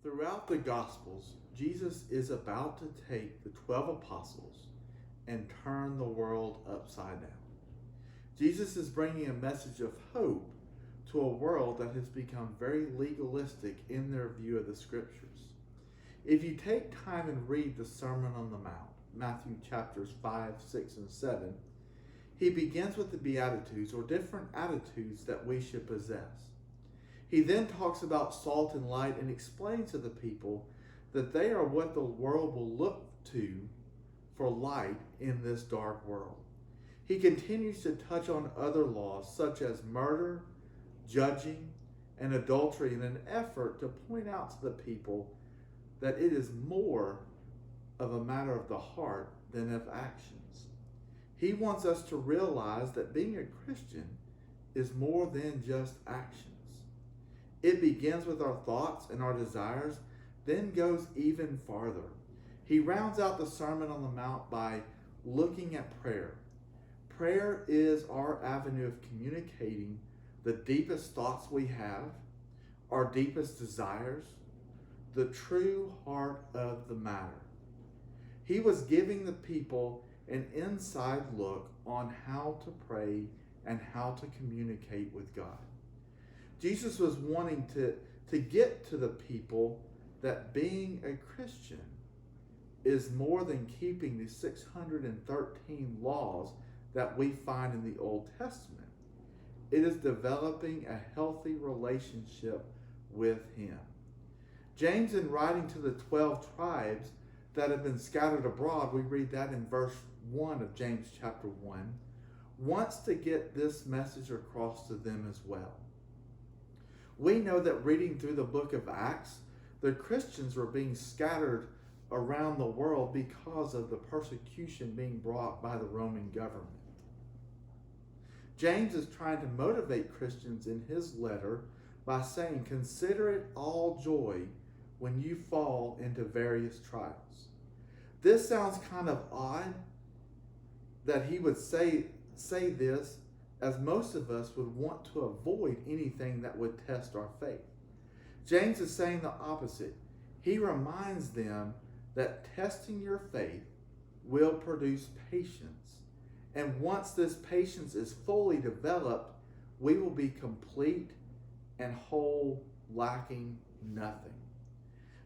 Throughout the Gospels, Jesus is about to take the 12 apostles and turn the world upside down. Jesus is bringing a message of hope to a world that has become very legalistic in their view of the Scriptures. If you take time and read the Sermon on the Mount, Matthew chapters 5, 6, and 7, he begins with the Beatitudes, or different attitudes that we should possess. He then talks about salt and light and explains to the people that they are what the world will look to for light in this dark world. He continues to touch on other laws such as murder, judging, and adultery in an effort to point out to the people that it is more of a matter of the heart than of actions. He wants us to realize that being a Christian is more than just actions. It begins with our thoughts and our desires, then goes even farther. He rounds out the Sermon on the Mount by looking at prayer. Prayer is our avenue of communicating the deepest thoughts we have, our deepest desires, the true heart of the matter. He was giving the people an inside look on how to pray and how to communicate with God. Jesus was wanting to get to the people that being a Christian is more than keeping the 613 laws that we find in the Old Testament. It is developing a healthy relationship with Him. James, in writing to the 12 tribes that have been scattered abroad, we read that in verse 1 of James chapter 1, wants to get this message across to them as well. We know that reading through the book of Acts, the Christians were being scattered around the world because of the persecution being brought by the Roman government. James is trying to motivate Christians in his letter by saying, "Consider it all joy when you fall into various trials." This sounds kind of odd that he would say this, as most of us would want to avoid anything that would test our faith. James is saying the opposite. He reminds them that testing your faith will produce patience. And once this patience is fully developed, we will be complete and whole, lacking nothing.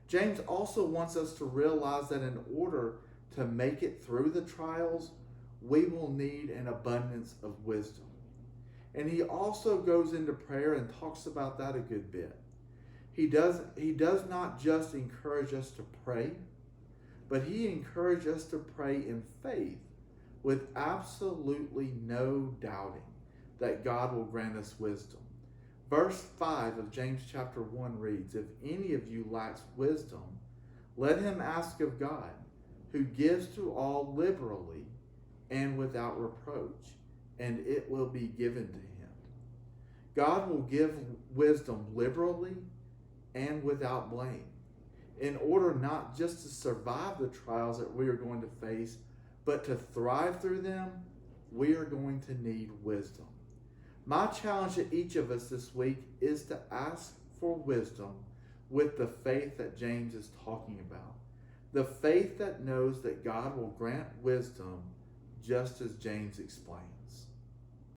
James also wants us to realize that in order to make it through the trials, we will need an abundance of wisdom. And he also goes into prayer and talks about that a good bit. He does not just encourage us to pray, but he encourages us to pray in faith with absolutely no doubting that God will grant us wisdom. Verse 5 of James chapter 1 reads, "If any of you lacks wisdom, let him ask of God, who gives to all liberally and without reproach, and it will be given to him." God will give wisdom liberally and without blame, in order not just to survive the trials that we are going to face, but to thrive through them. We are going to need wisdom. My challenge to each of us this week is to ask for wisdom with the faith that James is talking about. The faith that knows that God will grant wisdom, just as James explained.